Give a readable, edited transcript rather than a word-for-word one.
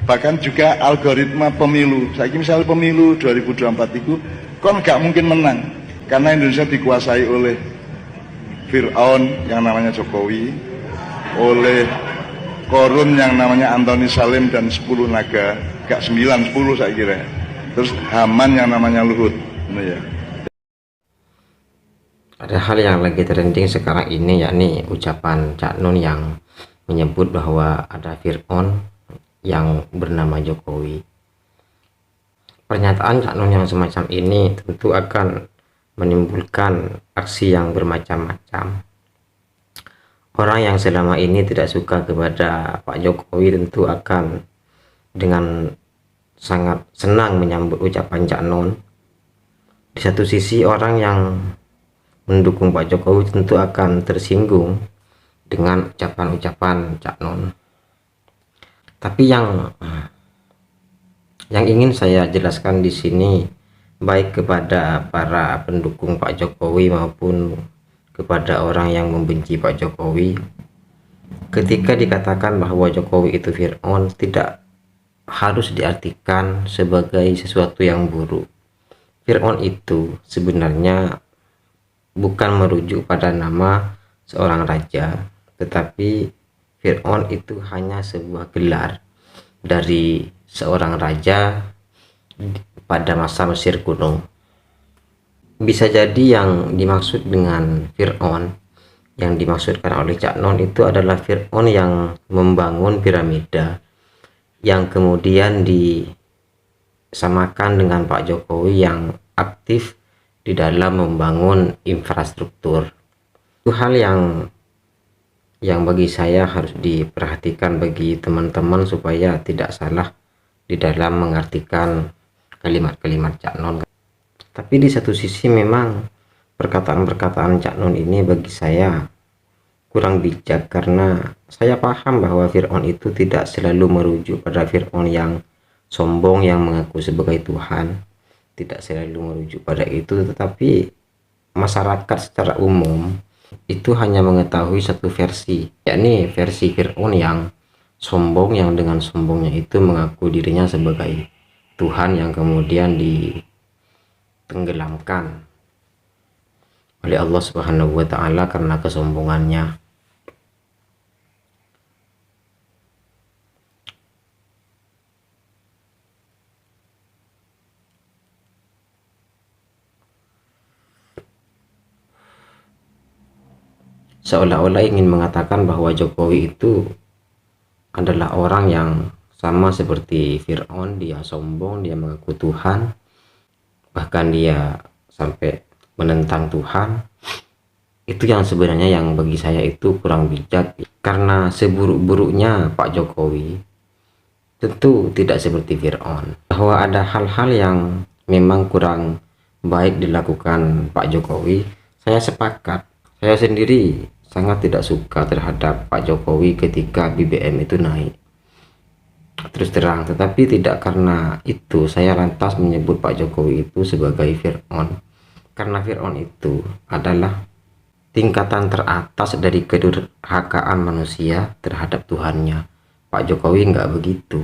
Bahkan juga algoritma pemilu. Saya misalnya pemilu 2024 itu kon gak mungkin menang karena Indonesia dikuasai oleh Fir'aun yang namanya Jokowi, oleh Korun yang namanya Antoni Salim dan 10 naga, gak 9, 10 saya kira. Terus Haman yang namanya Luhut. Nah, ya. Ada hal yang lagi trending sekarang ini, yakni ucapan Cak Nun yang menyebut bahwa ada Fir'aun yang bernama Jokowi. Pernyataan Cak Nun yang semacam ini tentu akan menimbulkan aksi yang bermacam-macam. Orang yang selama ini tidak suka kepada Pak Jokowi tentu akan dengan sangat senang menyambut ucapan Cak Nun. Di satu sisi orang yang mendukung Pak Jokowi tentu akan tersinggung dengan ucapan-ucapan Cak Nun. Tapi yang ingin saya jelaskan di sini, baik kepada para pendukung Pak Jokowi maupun kepada orang yang membenci Pak Jokowi, ketika dikatakan bahwa Jokowi itu Fir'aun, tidak harus diartikan sebagai sesuatu yang buruk. Fir'aun itu sebenarnya bukan merujuk pada nama seorang raja, tetapi Fir'aun itu hanya sebuah gelar dari seorang raja pada masa Mesir kuno. Bisa jadi yang dimaksud dengan Fir'aun yang dimaksudkan oleh Cak Nun itu adalah Fir'aun yang membangun piramida, yang kemudian disamakan dengan Pak Jokowi yang aktif di dalam membangun infrastruktur. Itu hal yang bagi saya harus diperhatikan bagi teman-teman supaya tidak salah di dalam mengartikan kalimat-kalimat Cak Nun. Tapi di satu sisi memang perkataan-perkataan Cak Nun ini bagi saya kurang bijak, karena saya paham bahwa Fir'aun itu tidak selalu merujuk pada Fir'aun yang sombong yang mengaku sebagai Tuhan, tidak selalu merujuk pada itu, tetapi masyarakat secara umum itu hanya mengetahui satu versi, yakni versi Fir'aun yang sombong, yang dengan sombongnya itu mengaku dirinya sebagai Tuhan yang kemudian ditenggelamkan oleh Allah Subhanahu wa Ta'ala karena kesombongannya. Seolah-olah ingin mengatakan bahwa Jokowi itu adalah orang yang sama seperti Fir'aun, dia sombong, dia mengaku Tuhan, bahkan dia sampai menentang Tuhan. Itu yang sebenarnya yang bagi saya itu kurang bijak, karena seburuk-buruknya Pak Jokowi tentu tidak seperti Fir'aun. Bahwa ada hal-hal yang memang kurang baik dilakukan Pak Jokowi, saya sepakat. Saya sendiri sangat tidak suka terhadap Pak Jokowi ketika BBM itu naik, terus terang. Tetapi tidak karena itu saya lantas menyebut Pak Jokowi itu sebagai Fir'aun, karena Fir'aun itu adalah tingkatan teratas dari kedurhakaan manusia terhadap Tuhannya. Pak Jokowi nggak begitu.